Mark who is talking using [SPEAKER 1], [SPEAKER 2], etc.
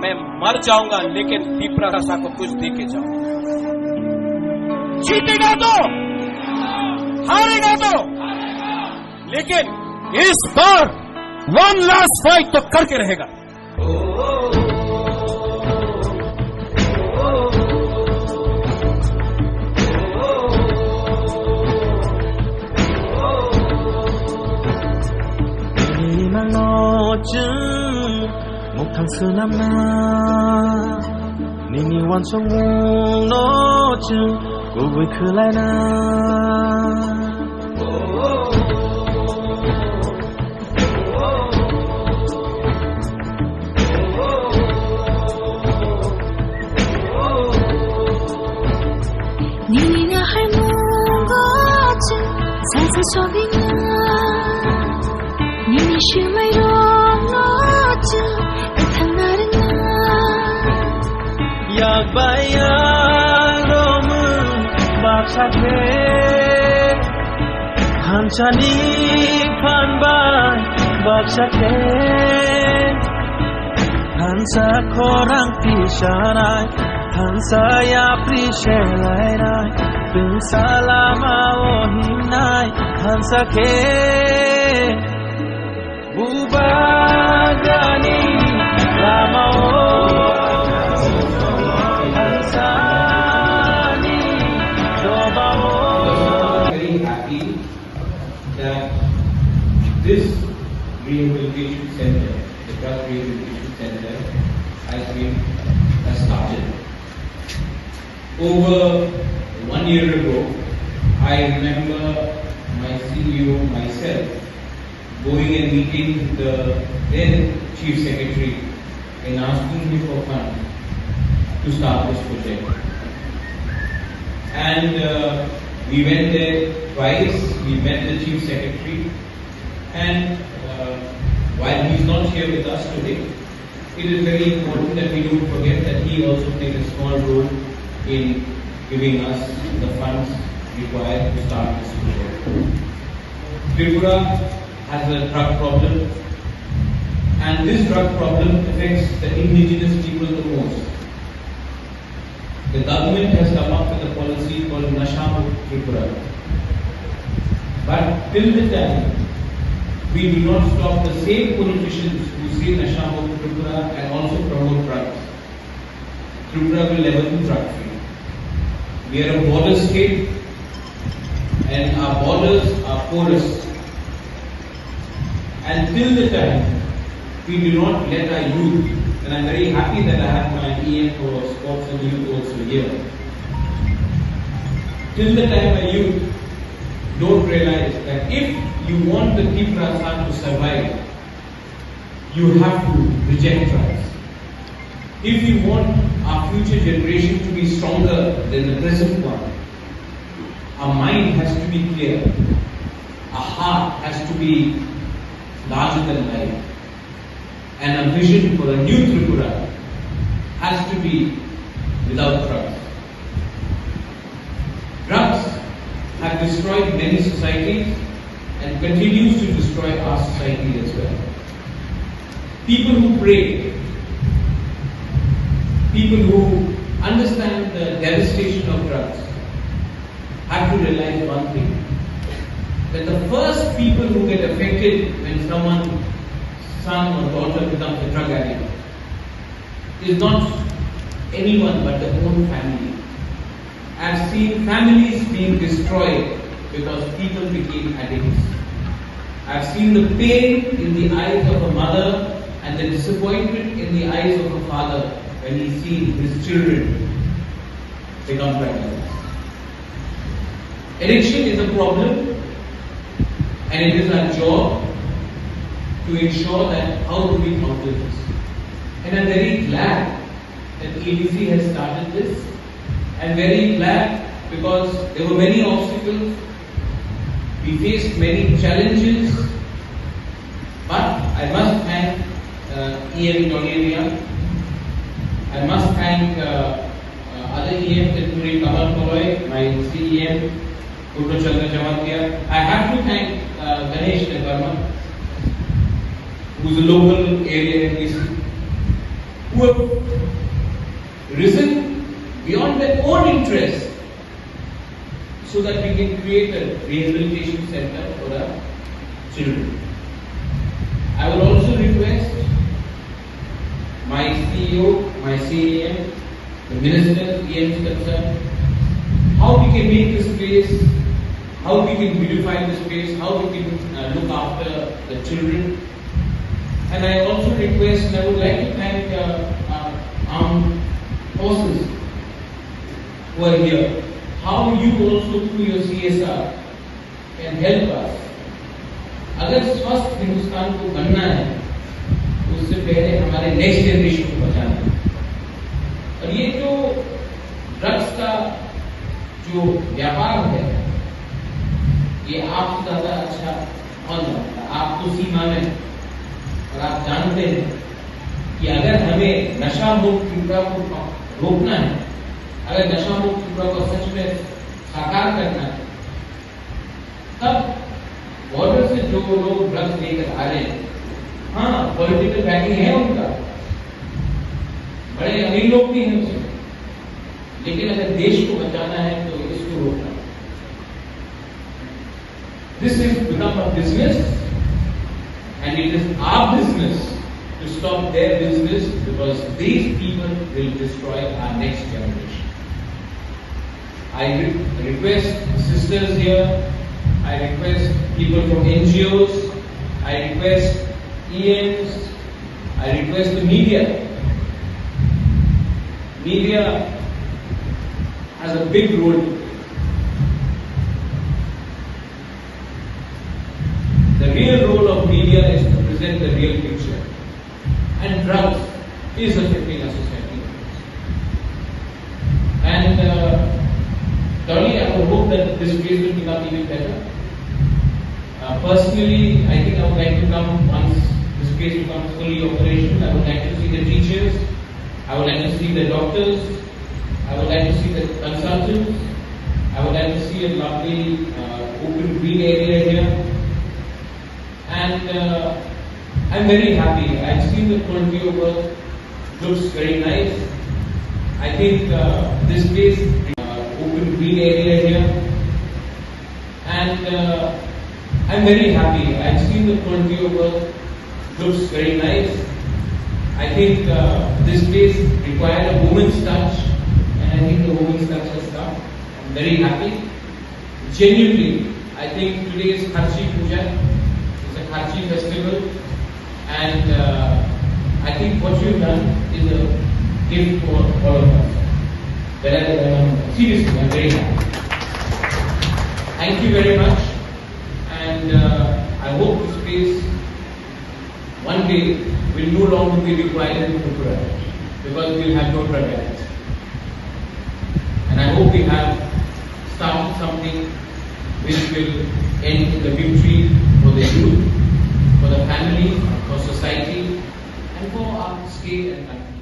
[SPEAKER 1] मैं मर जाऊंगा लेकिन त्रिपुरा को कुछ दे के जाऊंगा। जीतेगा तो, हारेगा तो, लेकिन इस बार वन लास्ट फाइट तो करके रहेगा।
[SPEAKER 2] Thằng xưa năm na Nini wan song no chu Cô vui khứ lại na
[SPEAKER 3] Nini na hai mong go chu Sai sai so bing na Nini shu mai rong no chu
[SPEAKER 2] Yak bayang Romui Bakshate Hanchani Panban Bakshate Hansa korang pisharai Hansa ya prishelairai Tung salama ohinai Hansa ke Bubagra ni Lama
[SPEAKER 4] that this rehabilitation center, the drug rehabilitation center, has started. Over 1 year ago, I remember my CEO, myself, going and meeting the then Chief Secretary and asking him for funds to start this project. And we went there twice, we met the Chief Secretary, and while he is not here with us today, it is very important that we don't forget that he also played a small role in giving us the funds required to start this project. Tripura has a drug problem, and this drug problem affects the indigenous people the most. The government has come up with a policy called Nasha Mukt Tripura. But till the time we do not stop the same politicians who say Nasha Mukt Tripura and also promote drugs, Tripura will never be drug free. We are a border state and our borders are porous. And till the time we do not let our youth, and I'm very happy that I have my EM for sports and youth also here. Till the time our youth don't realize that if you want the Tripura to survive, you have to reject drugs. If you want our future generation to be stronger than the present one, our mind has to be clear, our heart has to be larger than life, and a vision for a new Tripura has to be without drugs. Drugs have destroyed many societies and continues to destroy our society as well. People who pray, people who understand the devastation of drugs have to realize one thing, that the first people who get affected when someone's son or daughter becomes a drug addict is not anyone but their own family. I've seen families being destroyed because people became addicts. I've seen the pain in the eyes of a mother and the disappointment in the eyes of a father when he sees his children become drug addicts. Addiction is a problem, and it is our job to ensure that how do we counter this. And I'm very glad that ABC has started this. I'm very glad because there were many obstacles, we faced many challenges, but I must thank EM Doneria, I must thank other EMs including Kamal Koloy, my CEM, I have to thank Ganesh Verma, who is a local area MC, who have risen beyond their own interest so that we can create a rehabilitation center for our children. I will also request my CEO, my CAM, the ministers, EMs concerned, how we can make the space, how we can beautify the space, how we can look after the children. And I also request, and I would like to thank our armed forces who are here, how you also through your CSR can help us. अगर स्वस्थ हिंदुस्तान को बनना है तो उससे पहले हमारे next generation को बचाना है। और ये जो ड्रग्स का जो व्यापार है, ये आपसे ज्यादा अच्छा कौन जानता है? आप तो सीमा में, और आप जानते हैं कि अगर हमें नशा मुक्त त्रिपुरा को रोकना है, अगर नशा मुक्त त्रिपुरा को सच में साकार करना है, तब बॉर्डर से जो लोग ड्रग्स लेकर आ रहे हैं, हाँ पॉलिटिकल बैकिंग है उनका, बड़े अमीर लोग भी हैं उसमें, लेकिन अगर देश को बचाना है तो इसको रोकना है। This has become a business, and it is our business to stop their business, because these people will destroy our next generation. I request sisters here, I request people from NGOs, I request EMs, I request the media. Media has a big role to play. The real role of media is to present the real picture. And drugs is affecting our society. And Dolly, I would hope that this place will become even better. Personally, I think I would like to come once this place becomes fully operational. I would like to see the teachers, I would like to see the doctors, I would like to see the consultants, I would like to see a lovely open green area here. And I'm very happy. I've seen the quality of work, looks very nice. I think this place, open green area here. And I'm very happy. I've seen the quality of work, looks very nice. I think this place required a woman's touch, and I think the woman's touch has come. I'm very happy. Genuinely, I think today is Kharchi Puja. It's a Kharchi festival, and I think what you've done is a gift for all of us. Seriously, I'm very happy. Thank you very much. And I hope this place one day will no longer be required in Tripura, because we will have no drug addicts. And I hope we have started something which will end in the victory for the youth, for the family, for society, and for our state and country.